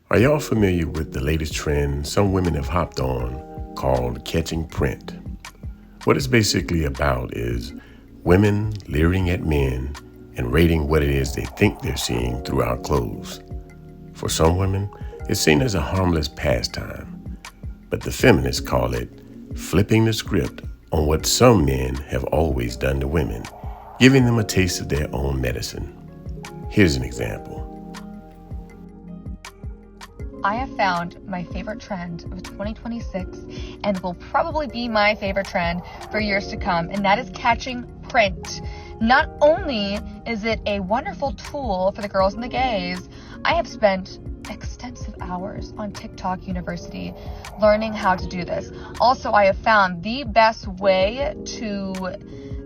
Are y'all familiar with the latest trend some women have hopped on called catching print? What it's basically about is women leering at men and rating what it is they think they're seeing through our clothes. For some women, it's seen as a harmless pastime, but the feminists call it flipping the script on what some men have always done to women, giving them a taste of their own medicine. Here's an example. I have found my favorite trend of 2026 and will probably be my favorite trend for years to come, and that is catching print. Not only is it a wonderful tool for the girls and the gays, I have spent extensive hours on TikTok University learning how to do this. Also, I have found the best way to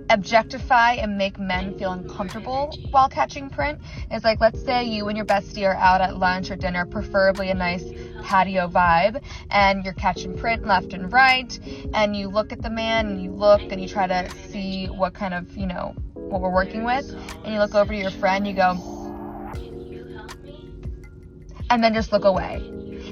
objectify and make men feel uncomfortable while catching print is, like, let's say you and your bestie are out at lunch or dinner, preferably a nice patio vibe, and you're catching print left and right, and you look at the man and you look and you try to see what kind of, what we're working with, and you look over to your friend, you go, and then just look away.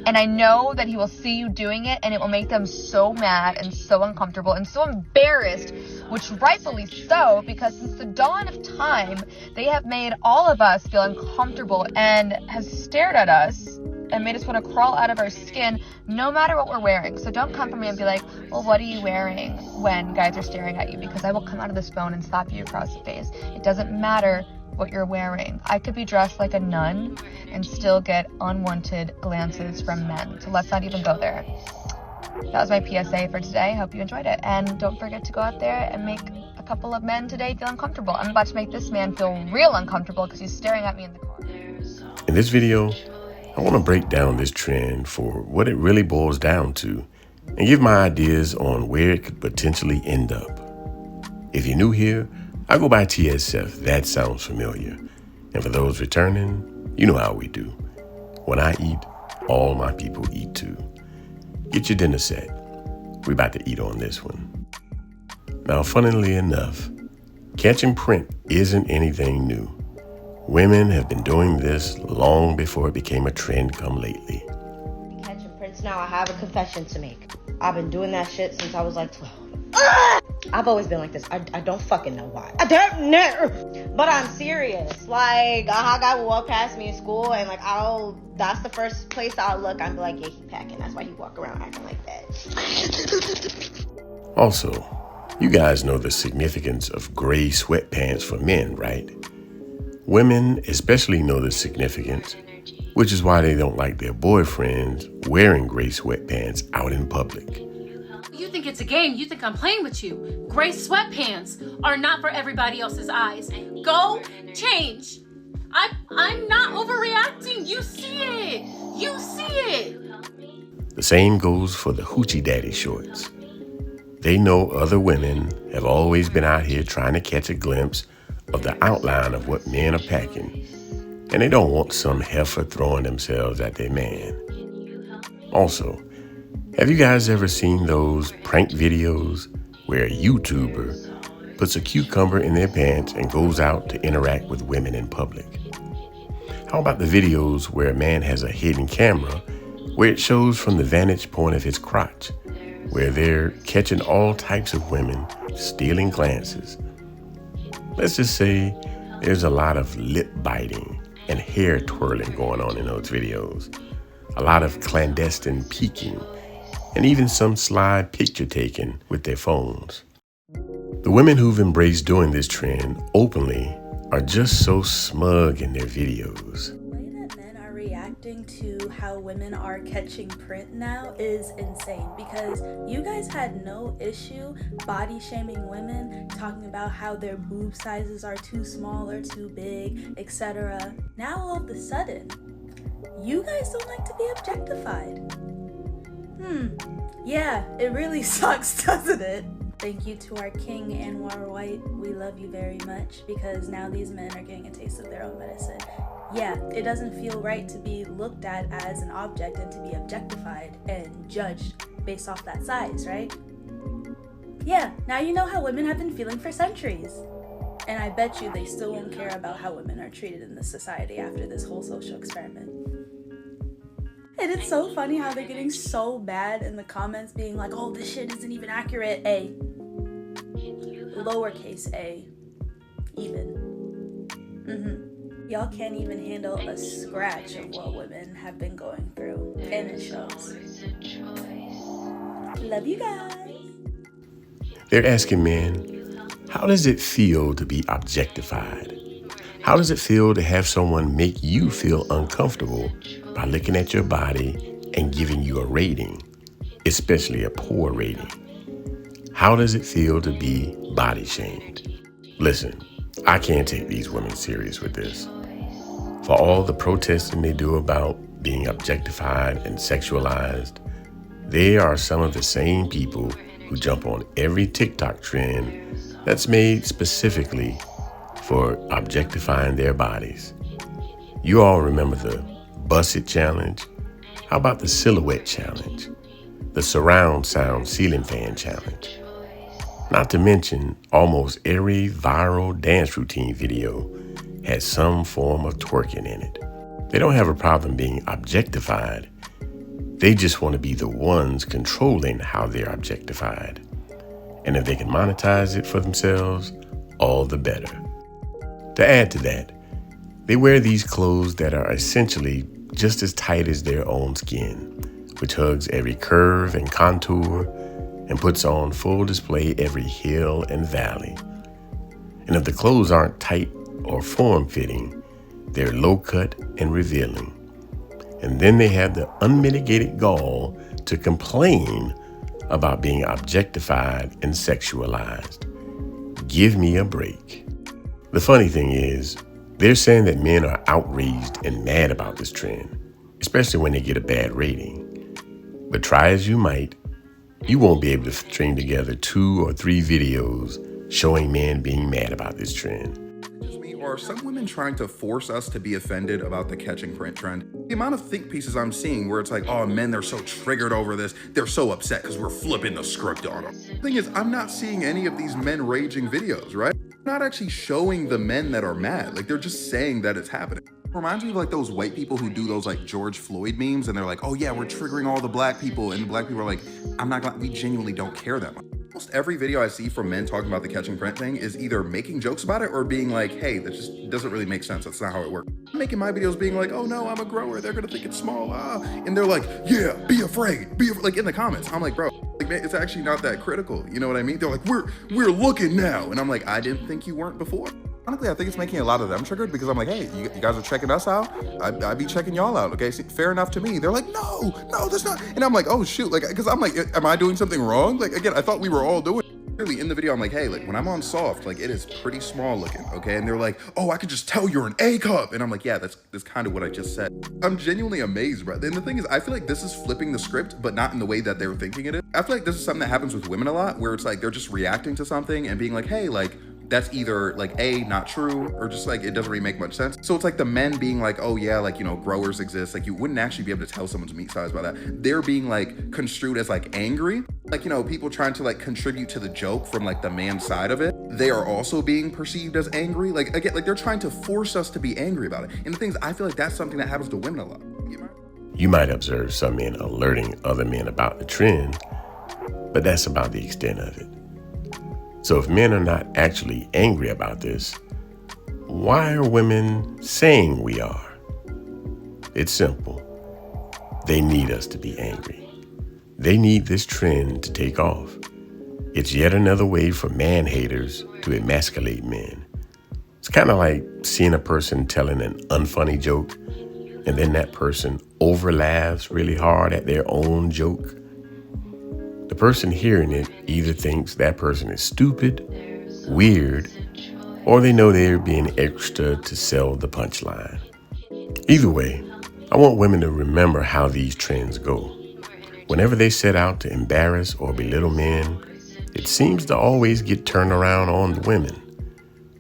And I know that he will see you doing it, and it will make them so mad and so uncomfortable and so embarrassed, which rightfully so, because since the dawn of time, they have made all of us feel uncomfortable and have stared at us and made us want to crawl out of our skin no matter what we're wearing. So don't come for me and be like, well, what are you wearing when guys are staring at you? Because I will come out of this phone and slap you across the face. It doesn't matter what you're wearing. I could be dressed like a nun and still get unwanted glances from men. So let's not even go there. That was my PSA for today. Hope you enjoyed it. And don't forget to go out there and make a couple of men today feel uncomfortable. I'm about to make this man feel real uncomfortable because he's staring at me in the car. In this video, I want to break down this trend for what it really boils down to and give my ideas on where it could potentially end up. If you're new here, I go by TSF. That sounds familiar. And for those returning, you know how we do. When I eat, all my people eat too. Get your dinner set. We're about to eat on this one. Now, funnily enough, catching print isn't anything new. Women have been doing this long before it became a trend come lately. Catching prints now, I have a confession to make. I've been doing that shit since I was like 12. I've always been like this. I don't fucking know why. I don't know. But I'm serious. Like, a guy will walk past me in school and that's the first place I'll look. I'm like, yeah, he packing. That's why he walk around acting like that. Also, you guys know the significance of gray sweatpants for men, right? Women especially know the significance, which is why they don't like their boyfriends wearing gray sweatpants out in public. You think it's a game. You think I'm playing with you. Gray sweatpants are not for everybody else's eyes. Go change. I'm not overreacting. You see it. You see it. The same goes for the hoochie daddy shorts. They know other women have always been out here trying to catch a glimpse of the outline of what men are packing, and they don't want some heifer throwing themselves at their man. Also, have you guys ever seen those prank videos where a YouTuber puts a cucumber in their pants and goes out to interact with women in public? How about the videos where a man has a hidden camera where it shows from the vantage point of his crotch, where they're catching all types of women stealing glances? Let's just say there's a lot of lip biting and hair twirling going on in those videos, a lot of clandestine peeking, and even some sly picture taking with their phones. The women who've embraced doing this trend openly are just so smug in their videos. The way that men are reacting to how women are catching print now is insane, because you guys had no issue body shaming women, talking about how their boob sizes are too small or too big, etc. Now all of a sudden, you guys don't like to be objectified. Yeah, it really sucks, doesn't it? Thank you to our king, Anwar White. We love you very much, because now these men are getting a taste of their own medicine. Yeah, it doesn't feel right to be looked at as an object and to be objectified and judged based off that size, right? Yeah, now you know how women have been feeling for centuries. And I bet you they still won't care about how women are treated in this society after this whole social experiment. And it's so funny how they're getting so bad in the comments being like, oh, this shit isn't even accurate. A. Lowercase a. Even. Y'all can't even handle a scratch of what women have been going through. And it shows. Love you guys. They're asking men, how does it feel to be objectified? How does it feel to have someone make you feel uncomfortable by looking at your body and giving you a rating, especially a poor rating? How does it feel to be body shamed? Listen, I can't take these women serious with this. For all the protesting they do about being objectified and sexualized, they are some of the same people who jump on every TikTok trend that's made specifically for objectifying their bodies. You all remember the Bust It Challenge? How about the Silhouette Challenge? The Surround Sound Ceiling Fan Challenge? Not to mention, almost every viral dance routine video has some form of twerking in it. They don't have a problem being objectified. They just want to be the ones controlling how they're objectified. And if they can monetize it for themselves, all the better. To add to that, they wear these clothes that are essentially just as tight as their own skin, which hugs every curve and contour and puts on full display every hill and valley. And if the clothes aren't tight or form-fitting, they're low-cut and revealing. And then they have the unmitigated gall to complain about being objectified and sexualized. Give me a break. The funny thing is, they're saying that men are outraged and mad about this trend, especially when they get a bad rating. But try as you might, you won't be able to string together 2 or 3 videos showing men being mad about this trend. Or are some women trying to force us to be offended about the catching print trend? The amount of think pieces I'm seeing where it's like, oh, men, they're so triggered over this. They're so upset because we're flipping the script on them. The thing is, I'm not seeing any of these men raging videos, right? They're not actually showing the men that are mad. Like, they're just saying that it's happening. It reminds me of like those white people who do those like George Floyd memes and they're like, oh yeah, we're triggering all the black people. And the black people are like, we genuinely don't care that much. Almost every video I see from men talking about the catching print thing is either making jokes about it or being like, hey, that just doesn't really make sense. That's not how it works. I'm making my videos being like, oh no, I'm a grower. They're gonna think it's small. And they're like, yeah, be afraid. Like in the comments. I'm like, bro, like, man, it's actually not that critical. You know what I mean? They're like, we're looking now. And I'm like, I didn't think you weren't before. Honestly, I think it's making a lot of them triggered because I'm like, hey, you guys are checking us out. I'd be checking y'all out. Okay, fair enough to me. They're like, no, that's not. And I'm like, oh shoot, like, because I'm like, am I doing something wrong? Like, again, I thought we were all doing. Clearly in the video, I'm like, hey, like when I'm on soft, like it is pretty small looking, okay? And they're like, oh, I could just tell you're an A cup. And I'm like, yeah, that's kind of what I just said. I'm genuinely amazed, bro. And the thing is, I feel like this is flipping the script, but not in the way that they're thinking it is. I feel like this is something that happens with women a lot, where it's like they're just reacting to something and being like, hey, like, that's either like A, not true, or just like it doesn't really make much sense. So it's like the men being like, oh yeah, like, you know, growers exist. Like you wouldn't actually be able to tell someone's meat size by that. They're being like construed as like angry. Like, you know, people trying to like contribute to the joke from like the man's side of it. They are also being perceived as angry. Like again, like they're trying to force us to be angry about it. And the thing is, I feel like that's something that happens to women a lot. You might observe some men alerting other men about the trend, but that's about the extent of it. So if men are not actually angry about this, why are women saying we are? It's simple. They need us to be angry. They need this trend to take off. It's yet another way for man haters to emasculate men. It's kind of like seeing a person telling an unfunny joke and then that person overlaughs really hard at their own joke. The person hearing it either thinks that person is stupid, weird, or they know they're being extra to sell the punchline. Either way, I want women to remember how these trends go. Whenever they set out to embarrass or belittle men, it seems to always get turned around on the women.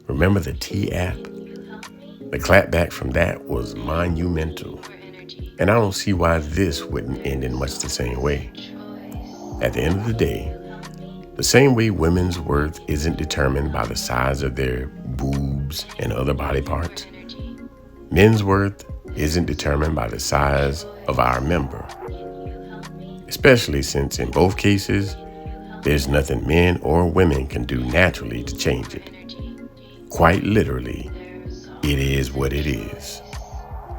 Remember the T app? The clapback from that was monumental. And I don't see why this wouldn't end in much the same way. At the end of the day, the same way women's worth isn't determined by the size of their boobs and other body parts, men's worth isn't determined by the size of our member, especially since in both cases, there's nothing men or women can do naturally to change it. Quite literally, it is what it is.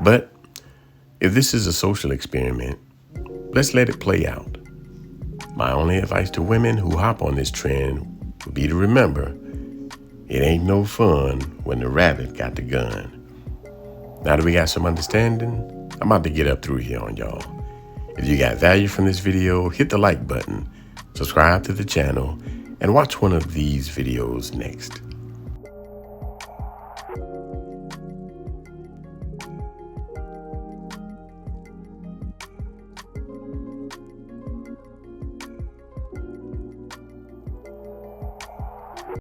But if this is a social experiment, let's let it play out. My only advice to women who hop on this trend would be to remember, it ain't no fun when the rabbit got the gun. Now that we got some understanding, I'm about to get up through here on y'all. If you got value from this video, hit the like button, subscribe to the channel, and watch one of these videos next.